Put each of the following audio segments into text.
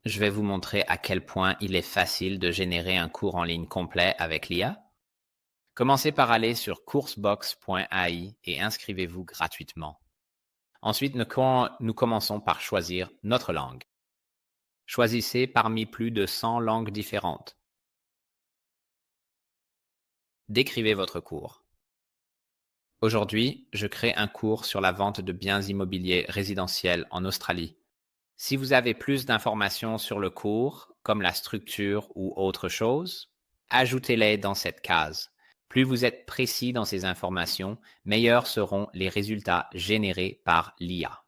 je vais vous montrer à quel point il est facile de générer un cours en ligne complet avec l'IA. Commencez par aller sur coursebox.ai et inscrivez-vous gratuitement. Ensuite, nous commençons par choisir notre langue. Choisissez parmi plus de 100 langues différentes. Décrivez votre cours. Aujourd'hui, je crée un cours sur la vente de biens immobiliers résidentiels en Australie. Si vous avez plus d'informations sur le cours, comme la structure ou autre chose, ajoutez-les dans cette case. Plus vous êtes précis dans ces informations, meilleurs seront les résultats générés par l'IA.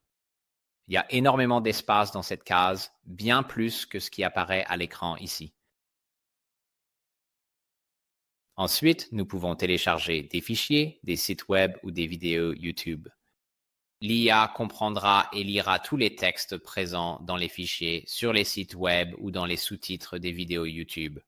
Il y a énormément d'espace dans cette case, bien plus que ce qui apparaît à l'écran ici. Ensuite, nous pouvons télécharger des fichiers, des sites web ou des vidéos YouTube. L'IA comprendra et lira tous les textes présents dans les fichiers sur les sites web ou dans les sous-titres des vidéos YouTube.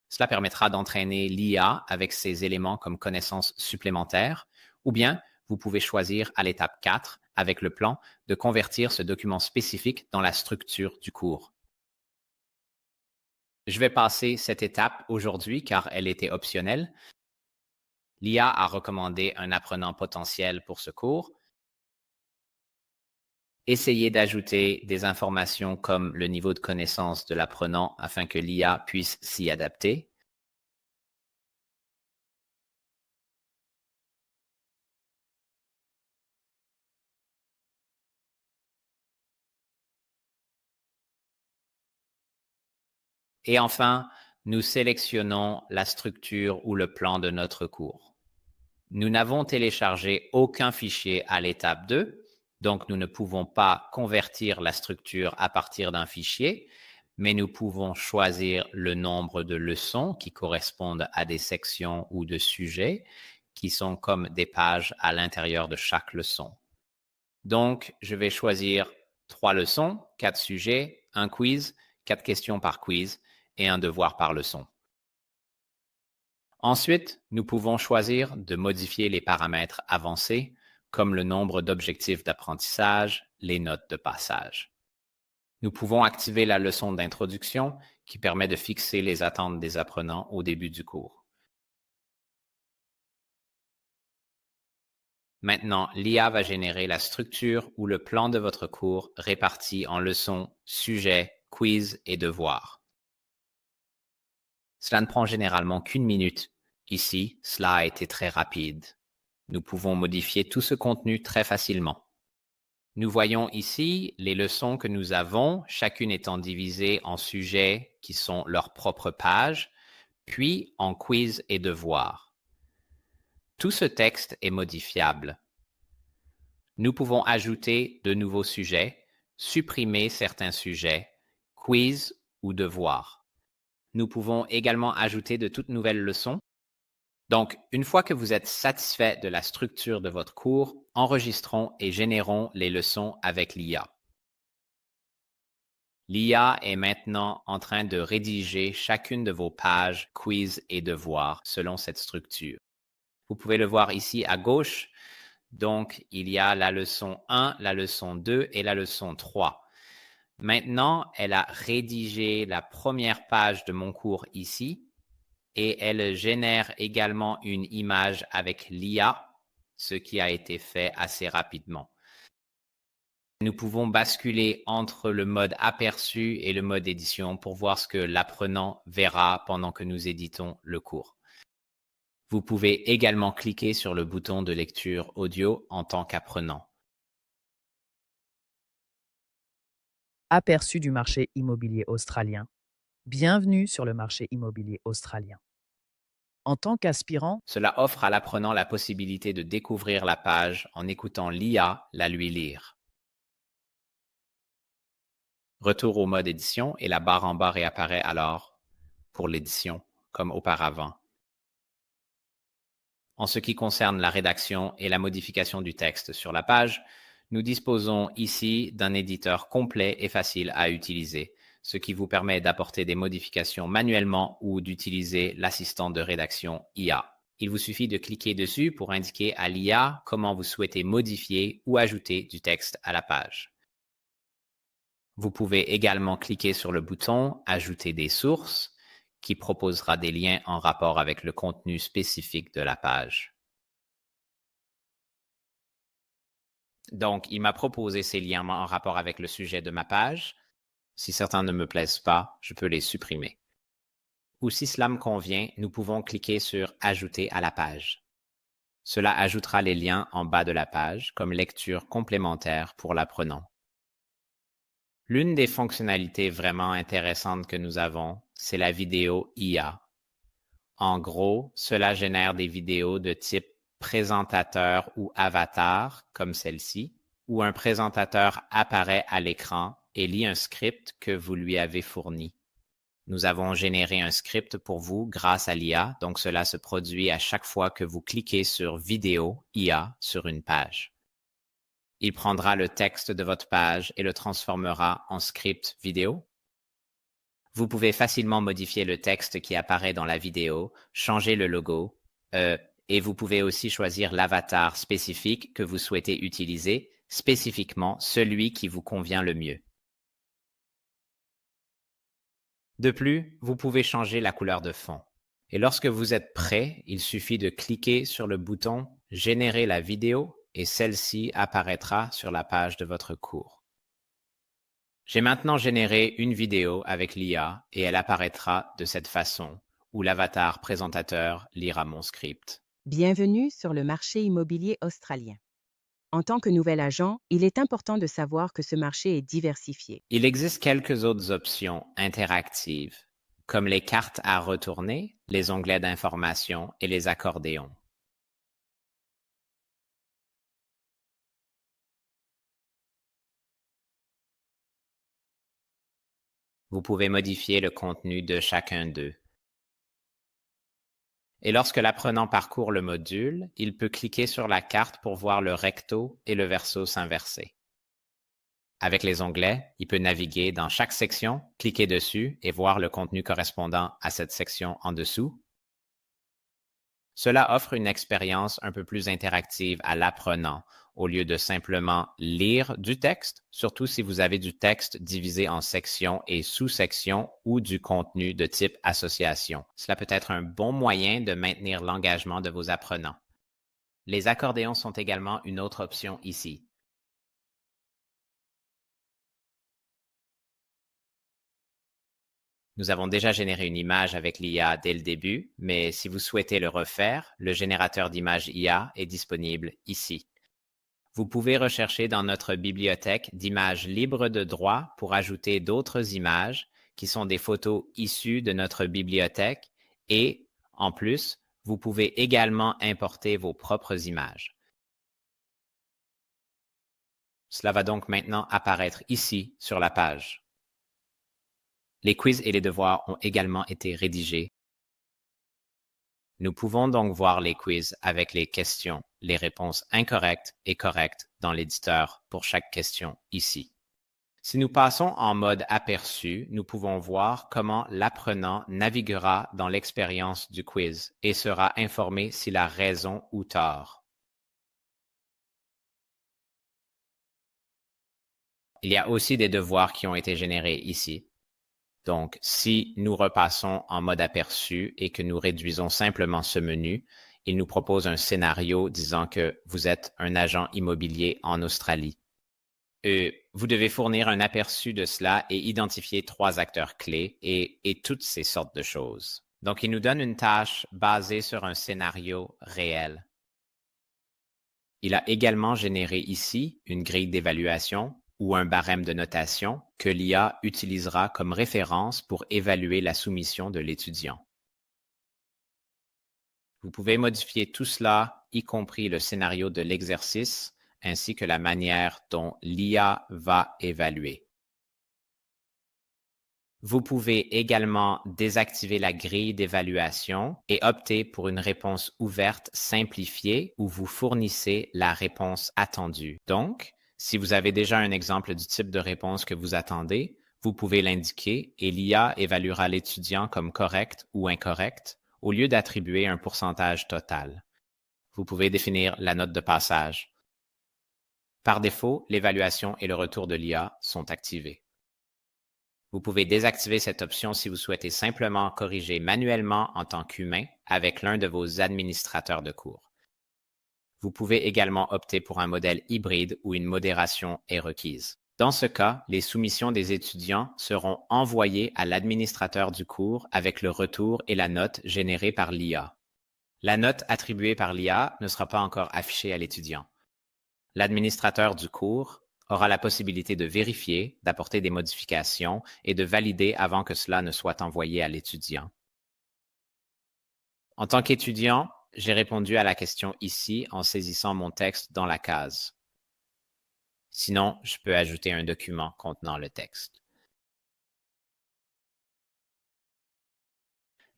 Cela permettra d'entraîner l'IA avec ces éléments comme connaissances supplémentaires, ou bien vous pouvez choisir à l'étape 4, avec le plan, de convertir ce document spécifique dans la structure du cours. Je vais passer cette étape aujourd'hui car elle était optionnelle. L'IA a recommandé un apprenant potentiel pour ce cours. Essayez d'ajouter des informations comme le niveau de connaissance de l'apprenant afin que l'IA puisse s'y adapter. Et enfin, nous sélectionnons la structure ou le plan de notre cours. Nous n'avons téléchargé aucun fichier à l'étape 2, donc nous ne pouvons pas convertir la structure à partir d'un fichier, mais nous pouvons choisir le nombre de leçons qui correspondent à des sections ou de sujets qui sont comme des pages à l'intérieur de chaque leçon. Donc, je vais choisir 3 leçons, 4 sujets, un quiz, 4 questions par quiz et un devoir par leçon. Ensuite, nous pouvons choisir de modifier les paramètres avancés, comme le nombre d'objectifs d'apprentissage, les notes de passage. Nous pouvons activer la leçon d'introduction qui permet de fixer les attentes des apprenants au début du cours. Maintenant, l'IA va générer la structure ou le plan de votre cours réparti en leçons, sujets, quiz et devoirs. Cela ne prend généralement qu'une minute. Ici, cela a été très rapide. Nous pouvons modifier tout ce contenu très facilement. Nous voyons ici les leçons que nous avons, chacune étant divisée en sujets qui sont leurs propres pages, puis en quiz et devoirs. Tout ce texte est modifiable. Nous pouvons ajouter de nouveaux sujets, supprimer certains sujets, quiz ou devoirs. Nous pouvons également ajouter de toutes nouvelles leçons. Donc, une fois que vous êtes satisfait de la structure de votre cours, enregistrons et générons les leçons avec l'IA. L'IA est maintenant en train de rédiger chacune de vos pages, quiz et devoirs selon cette structure. Vous pouvez le voir ici à gauche. Donc, il y a la leçon 1, la leçon 2 et la leçon 3. Maintenant, elle a rédigé la première page de mon cours ici et elle génère également une image avec l'IA, ce qui a été fait assez rapidement. Nous pouvons basculer entre le mode aperçu et le mode édition pour voir ce que l'apprenant verra pendant que nous éditons le cours. Vous pouvez également cliquer sur le bouton de lecture audio en tant qu'apprenant. Aperçu du marché immobilier australien. Bienvenue sur le marché immobilier australien. En tant qu'aspirant, Cela offre à l'apprenant la possibilité de découvrir la page en écoutant l'IA la lui lire. Retour au mode édition et la barre en bas réapparaît alors pour l'édition, comme auparavant. En ce qui concerne la rédaction et la modification du texte sur la page, nous disposons ici d'un éditeur complet et facile à utiliser, ce qui vous permet d'apporter des modifications manuellement ou d'utiliser l'assistant de rédaction IA. Il vous suffit de cliquer dessus pour indiquer à l'IA comment vous souhaitez modifier ou ajouter du texte à la page. Vous pouvez également cliquer sur le bouton « Ajouter des sources » qui proposera des liens en rapport avec le contenu spécifique de la page. Donc, il m'a proposé ces liens en rapport avec le sujet de ma page. Si certains ne me plaisent pas, je peux les supprimer. Ou si cela me convient, nous pouvons cliquer sur « Ajouter à la page ». Cela ajoutera les liens en bas de la page comme lecture complémentaire pour l'apprenant. L'une des fonctionnalités vraiment intéressantes que nous avons, c'est la vidéo IA. En gros, cela génère des vidéos de type présentateur ou avatar, comme celle-ci, où un présentateur apparaît à l'écran et lit un script que vous lui avez fourni. Nous avons généré un script pour vous grâce à l'IA, donc cela se produit à chaque fois que vous cliquez sur Vidéo IA sur une page. Il prendra le texte de votre page et le transformera en script vidéo. Vous pouvez facilement modifier le texte qui apparaît dans la vidéo, changer le logo, et vous pouvez aussi choisir l'avatar spécifique que vous souhaitez utiliser, spécifiquement celui qui vous convient le mieux. De plus, vous pouvez changer la couleur de fond. Et lorsque vous êtes prêt, il suffit de cliquer sur le bouton « Générer la vidéo » et celle-ci apparaîtra sur la page de votre cours. J'ai maintenant généré une vidéo avec l'IA et elle apparaîtra de cette façon, où l'avatar présentateur lira mon script. Bienvenue sur le marché immobilier australien. En tant que nouvel agent, il est important de savoir que ce marché est diversifié. Il existe quelques autres options interactives, comme les cartes à retourner, les onglets d'information et les accordéons. Vous pouvez modifier le contenu de chacun d'eux. Et lorsque l'apprenant parcourt le module, il peut cliquer sur la carte pour voir le recto et le verso s'inverser. Avec les onglets, il peut naviguer dans chaque section, cliquer dessus et voir le contenu correspondant à cette section en dessous. Cela offre une expérience un peu plus interactive à l'apprenant, au lieu de simplement lire du texte, surtout si vous avez du texte divisé en sections et sous-sections ou du contenu de type association. Cela peut être un bon moyen de maintenir l'engagement de vos apprenants. Les accordéons sont également une autre option ici. Nous avons déjà généré une image avec l'IA dès le début, mais si vous souhaitez le refaire, le générateur d'images IA est disponible ici. Vous pouvez rechercher dans notre bibliothèque d'images libres de droit pour ajouter d'autres images qui sont des photos issues de notre bibliothèque et, en plus, vous pouvez également importer vos propres images. Cela va donc maintenant apparaître ici sur la page. Les quiz et les devoirs ont également été rédigés. Nous pouvons donc voir les quiz avec les questions, les réponses incorrectes et correctes dans l'éditeur pour chaque question ici. Si nous passons en mode aperçu, nous pouvons voir comment l'apprenant naviguera dans l'expérience du quiz et sera informé s'il a raison ou tort. Il y a aussi des devoirs qui ont été générés ici. Donc, si nous repassons en mode aperçu et que nous réduisons simplement ce menu, il nous propose un scénario disant que vous êtes un agent immobilier en Australie. Vous devez fournir un aperçu de cela et identifier 3 acteurs clés et toutes ces sortes de choses. Donc, il nous donne une tâche basée sur un scénario réel. Il a également généré ici une grille d'évaluation ou un barème de notation que l'IA utilisera comme référence pour évaluer la soumission de l'étudiant. Vous pouvez modifier tout cela, y compris le scénario de l'exercice, ainsi que la manière dont l'IA va évaluer. Vous pouvez également désactiver la grille d'évaluation et opter pour une réponse ouverte simplifiée où vous fournissez la réponse attendue. Donc, si vous avez déjà un exemple du type de réponse que vous attendez, vous pouvez l'indiquer et l'IA évaluera l'étudiant comme correct ou incorrect au lieu d'attribuer un pourcentage total. Vous pouvez définir la note de passage. Par défaut, l'évaluation et le retour de l'IA sont activés. Vous pouvez désactiver cette option si vous souhaitez simplement corriger manuellement en tant qu'humain avec l'un de vos administrateurs de cours. Vous pouvez également opter pour un modèle hybride où une modération est requise. Dans ce cas, les soumissions des étudiants seront envoyées à l'administrateur du cours avec le retour et la note générée par l'IA. La note attribuée par l'IA ne sera pas encore affichée à l'étudiant. L'administrateur du cours aura la possibilité de vérifier, d'apporter des modifications et de valider avant que cela ne soit envoyé à l'étudiant. En tant qu'étudiant, j'ai répondu à la question ici en saisissant mon texte dans la case. Sinon, je peux ajouter un document contenant le texte.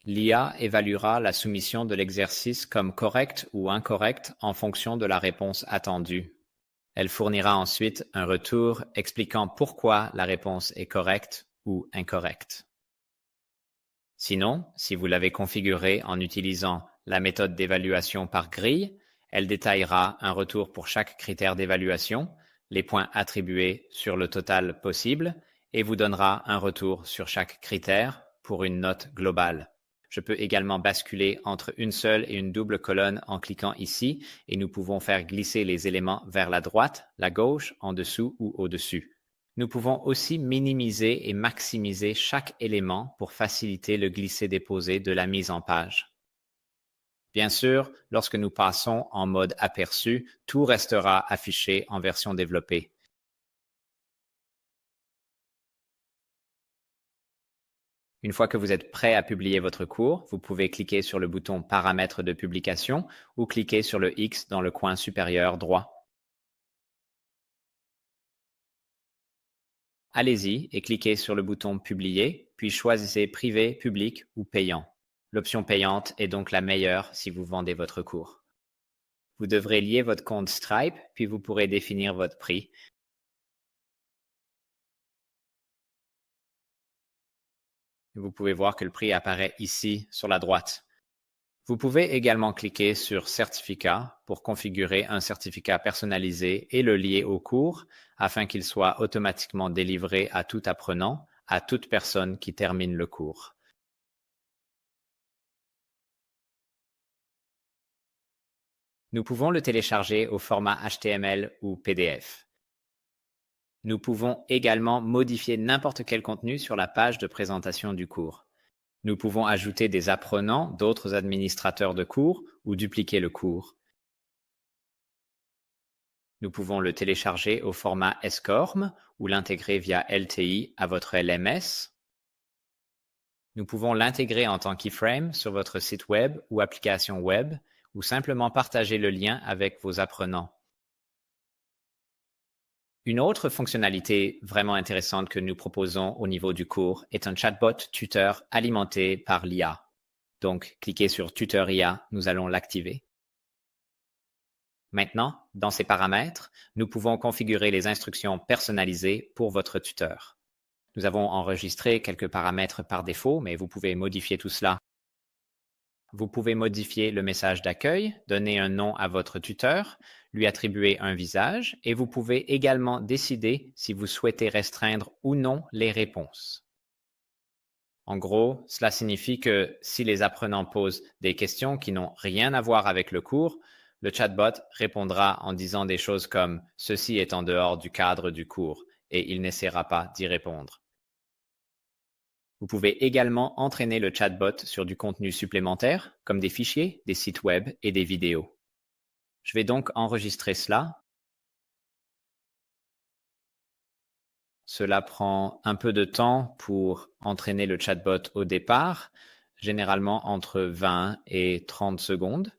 L'IA évaluera la soumission de l'exercice comme correcte ou incorrecte en fonction de la réponse attendue. Elle fournira ensuite un retour expliquant pourquoi la réponse est correcte ou incorrecte. Sinon, si vous l'avez configurée en utilisant la méthode d'évaluation par grille, elle détaillera un retour pour chaque critère d'évaluation, les points attribués sur le total possible, et vous donnera un retour sur chaque critère pour une note globale. Je peux également basculer entre une seule et une double colonne en cliquant ici, et nous pouvons faire glisser les éléments vers la droite, la gauche, en dessous ou au-dessus. Nous pouvons aussi minimiser et maximiser chaque élément pour faciliter le glisser-déposer de la mise en page. Bien sûr, lorsque nous passons en mode aperçu, tout restera affiché en version développée. Une fois que vous êtes prêt à publier votre cours, vous pouvez cliquer sur le bouton Paramètres de publication ou cliquer sur le X dans le coin supérieur droit. Allez-y et cliquez sur le bouton Publier, puis choisissez Privé, Public ou Payant. L'option payante est donc la meilleure si vous vendez votre cours. Vous devrez lier votre compte Stripe, puis vous pourrez définir votre prix. Vous pouvez voir que le prix apparaît ici sur la droite. Vous pouvez également cliquer sur Certificat pour configurer un certificat personnalisé et le lier au cours afin qu'il soit automatiquement délivré à tout apprenant, à toute personne qui termine le cours. Nous pouvons le télécharger au format HTML ou PDF. Nous pouvons également modifier n'importe quel contenu sur la page de présentation du cours. Nous pouvons ajouter des apprenants, d'autres administrateurs de cours ou dupliquer le cours. Nous pouvons le télécharger au format SCORM ou l'intégrer via LTI à votre LMS. Nous pouvons l'intégrer en tant qu'iframe sur votre site web ou application web ou simplement partager le lien avec vos apprenants. Une autre fonctionnalité vraiment intéressante que nous proposons au niveau du cours est un chatbot tuteur alimenté par l'IA. Donc, cliquez sur Tuteur IA, nous allons l'activer. Maintenant, dans ces paramètres, nous pouvons configurer les instructions personnalisées pour votre tuteur. Nous avons enregistré quelques paramètres par défaut, mais vous pouvez modifier tout cela. Vous pouvez modifier le message d'accueil, donner un nom à votre tuteur, lui attribuer un visage et vous pouvez également décider si vous souhaitez restreindre ou non les réponses. En gros, cela signifie que si les apprenants posent des questions qui n'ont rien à voir avec le cours, le chatbot répondra en disant des choses comme « Ceci est en dehors du cadre du cours » et il n'essaiera pas d'y répondre. Vous pouvez également entraîner le chatbot sur du contenu supplémentaire, comme des fichiers, des sites web et des vidéos. Je vais donc enregistrer cela. Cela prend un peu de temps pour entraîner le chatbot au départ, généralement entre 20 et 30 secondes.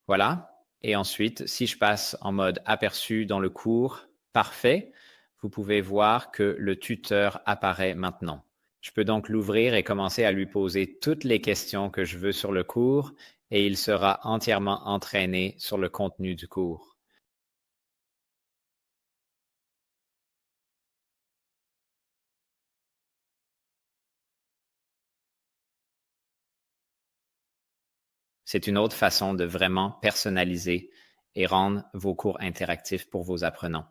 Voilà. Et ensuite, si je passe en mode aperçu dans le cours, parfait, vous pouvez voir que le tuteur apparaît maintenant. Je peux donc l'ouvrir et commencer à lui poser toutes les questions que je veux sur le cours et il sera entièrement entraîné sur le contenu du cours. C'est une autre façon de vraiment personnaliser et rendre vos cours interactifs pour vos apprenants.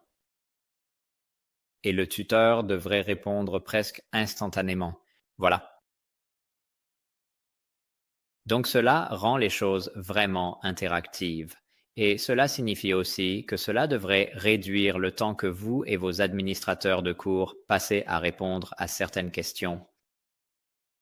et le tuteur devrait répondre presque instantanément. Voilà. Donc cela rend les choses vraiment interactives. Et cela signifie aussi que cela devrait réduire le temps que vous et vos administrateurs de cours passez à répondre à certaines questions